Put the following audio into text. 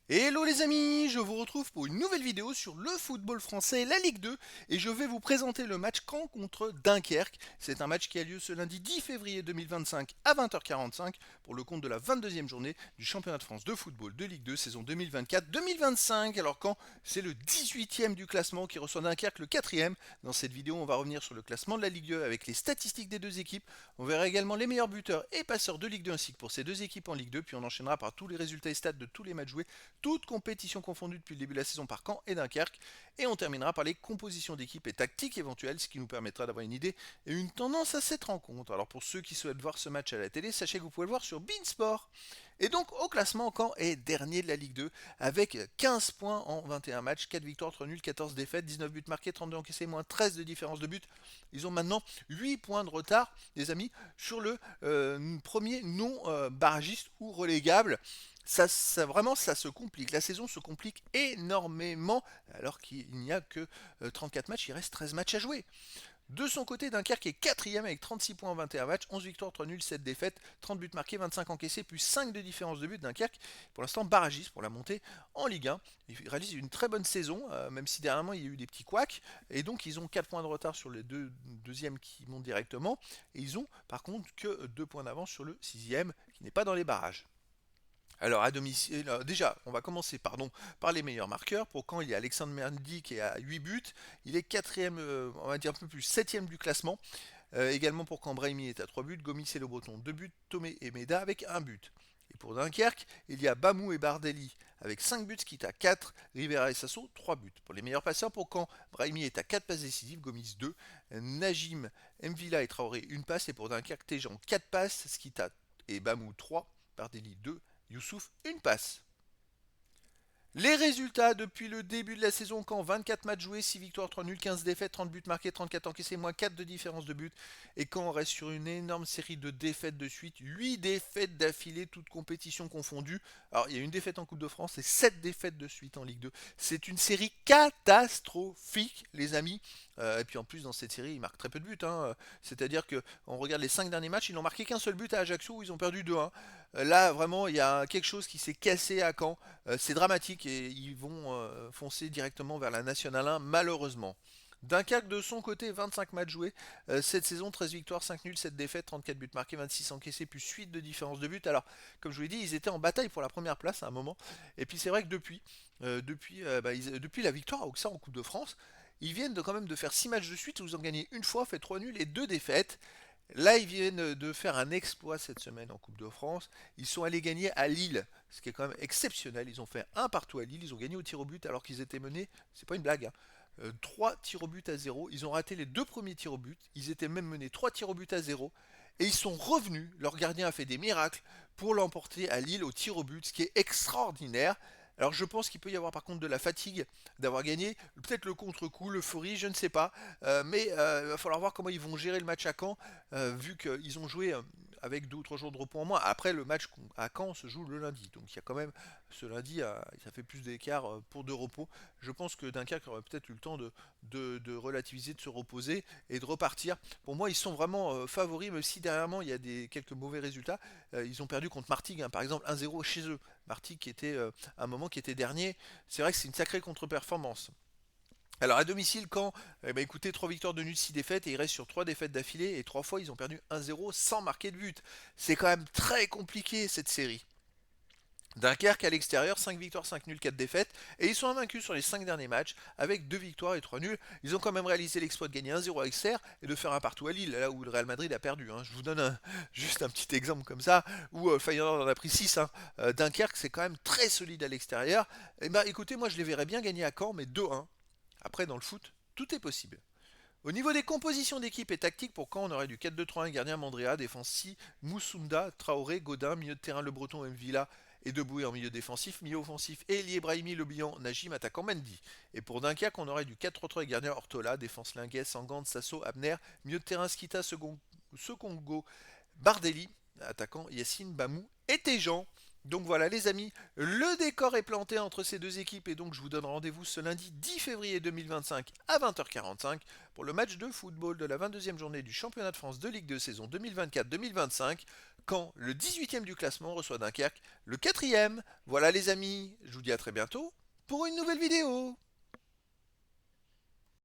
Hello les amis, je vous retrouve pour une nouvelle vidéo sur le football français, la Ligue 2, et je vais vous présenter le match Caen contre Dunkerque. C'est un match qui a lieu ce lundi 10 février 2025 à 20h45 pour le compte de la 22e journée du championnat de France de football de Ligue 2 saison 2024-2025. Alors Caen, c'est le 18e du classement qui reçoit Dunkerque le 4e. Dans cette vidéo, on va revenir sur le classement de la Ligue 2 avec les statistiques des deux équipes. On verra également les meilleurs buteurs et passeurs de Ligue 2 ainsi que pour ces deux équipes en Ligue 2, puis on enchaînera par tous les résultats et stats de tous les matchs joués toutes compétitions confondues depuis le début de la saison par Caen et Dunkerque. Et on terminera par les compositions d'équipe et tactiques éventuelles, ce qui nous permettra d'avoir une idée et une tendance à cette rencontre. Alors pour ceux qui souhaitent voir ce match à la télé, sachez que vous pouvez le voir sur Beansport. Et donc au classement, Caen est dernier de la Ligue 2 avec 15 points en 21 matchs, 4 victoires, 3 nuls, 14 défaites, 19 buts marqués, 32 encaissés, moins 13 de différence de but. Ils ont maintenant 8 points de retard, les amis, sur le premier non barragiste ou relégable. Vraiment, ça se complique. La saison se complique énormément, alors qu'il n'y a que 34 matchs, il reste 13 matchs à jouer. De son côté, Dunkerque est quatrième avec 36 points en 21 matchs, 11 victoires, 3 nuls, 7 défaites, 30 buts marqués, 25 encaissés, plus 5 de différence de but. Dunkerque, pour l'instant, barragiste pour la montée en Ligue 1. Ils réalisent une très bonne saison, même si dernièrement il y a eu des petits couacs. Et donc, ils ont 4 points de retard sur les deux deuxièmes qui montent directement. Et ils ont, par contre, que 2 points d'avance sur le sixième, qui n'est pas dans les barrages. Alors à domicile, déjà, on va commencer par les meilleurs marqueurs. Pour quand il y a Alexandre Mendy qui est à 8 buts, il est quatrième, on va dire un peu plus, septième du classement. Également pour quand Brahimi est à 3 buts, Gomis et Le Breton 2 buts, Tomé et Meda avec un but. Et pour Dunkerque, il y a Bamou et Bardelli avec 5 buts, Skita 4, Rivera et Sasso 3 buts. Pour les meilleurs passeurs, pour quand Brahimi est à 4 passes décisives, Gomis 2, Najim, Mvila et Traoré une passe. Et pour Dunkerque, Tejan 4 passes, Skita et Bamou 3, Bardelli 2, Youssouf une passe. Les résultats depuis le début de la saison, quand 24 matchs joués, 6 victoires, 3 nuls, 15 défaites, 30 buts marqués, 34 encaissés, moins 4 de différence de but. Et quand on reste sur une énorme série de défaites de suite, 8 défaites d'affilée, toutes compétitions confondues. Alors il y a une défaite en Coupe de France et 7 défaites de suite en Ligue 2. C'est une série catastrophique, les amis. Et puis en plus, dans cette série, ils marquent très peu de buts, hein. C'est-à-dire que on regarde les 5 derniers matchs, ils n'ont marqué qu'un seul but à Ajaccio où ils ont perdu 2-1. Là, vraiment, il y a quelque chose qui s'est cassé à Caen. C'est dramatique et ils vont foncer directement vers la Nationale 1, malheureusement. Dunkerque de son côté, 25 matchs joués, cette saison 13 victoires, 5 nuls, 7 défaites, 34 buts marqués, 26 encaissés, plus 8 de différence de but. Alors, comme je vous l'ai dit, ils étaient en bataille pour la première place à un moment. Et puis c'est vrai que depuis la victoire à Auxerre en Coupe de France, ils viennent quand même de faire 6 matchs de suite où ils ont gagné une fois, fait 3 nuls et 2 défaites. Là, ils viennent de faire un exploit cette semaine en Coupe de France. Ils sont allés gagner à Lille, ce qui est quand même exceptionnel. Ils ont fait un partout à Lille. Ils ont gagné au tir au but alors qu'ils étaient menés. C'est pas une blague, hein. 3 tirs au but à zéro. Ils ont raté les deux premiers tirs au but. Ils étaient même menés 3 tirs au but à zéro. Et ils sont revenus. Leur gardien a fait des miracles pour l'emporter à Lille au tir au but, ce qui est extraordinaire. Alors je pense qu'il peut y avoir par contre de la fatigue d'avoir gagné, peut-être le contre-coup, l'euphorie, je ne sais pas. Mais il va falloir voir comment ils vont gérer le match à Caen, vu qu'ils ont joué avec 2 ou 3 jours de repos en moins. Après, le match à Caen se joue le lundi. Donc il y a quand même ce lundi, ça fait plus d'écart pour de repos. Je pense que Dunkerque aurait peut-être eu le temps de relativiser, de se reposer et de repartir. Pour moi, ils sont vraiment favoris, même si derrière il y a quelques mauvais résultats. Ils ont perdu contre Martigues, hein, par exemple 1-0 chez eux. Martigues qui était à un moment qui était dernier. C'est vrai que c'est une sacrée contre-performance. Alors à domicile, quand écoutez, 3 victoires de nul, 6 défaites, et ils restent sur 3 défaites d'affilée, et 3 fois ils ont perdu 1-0 sans marquer de but. C'est quand même très compliqué cette série. Dunkerque à l'extérieur, 5 victoires, 5 nuls, 4 défaites, et ils sont invaincus sur les 5 derniers matchs, avec 2 victoires et 3 nuls. Ils ont quand même réalisé l'exploit de gagner 1-0 à Auxerre et de faire un partout à Lille, là où le Real Madrid a perdu, hein. Je vous donne juste un petit exemple comme ça, où Feyenoord en a pris 6, hein. Dunkerque, c'est quand même très solide à l'extérieur. Et ben écoutez, moi je les verrais bien gagner à Caen, mais 2-1. Après, dans le foot, tout est possible. Au niveau des compositions d'équipe et tactique, pour quand on aurait du 4-2-3-1, gardien Mandrea, défense 6, Moussunda, Traoré, Godin, milieu de terrain Le Breton, Mvila et Deboué en milieu défensif, milieu offensif, Elie Brahimi, Le Bihan, Najim, attaquant Mendy. Et pour Dunkerque, on aurait du 4-3-3 et gardien Ortola, défense Linguet, Sangante, Sasso, Abner, milieu de terrain Skita, Secongo, Bardelli, attaquant Yacine, Bamou et Tejan. Donc voilà les amis, le décor est planté entre ces deux équipes et donc je vous donne rendez-vous ce lundi 10 février 2025 à 20h45 pour le match de football de la 22e journée du championnat de France de Ligue 2 saison 2024-2025. quand le 18e du classement reçoit Dunkerque, le 4e. Voilà les amis, je vous dis à très bientôt pour une nouvelle vidéo.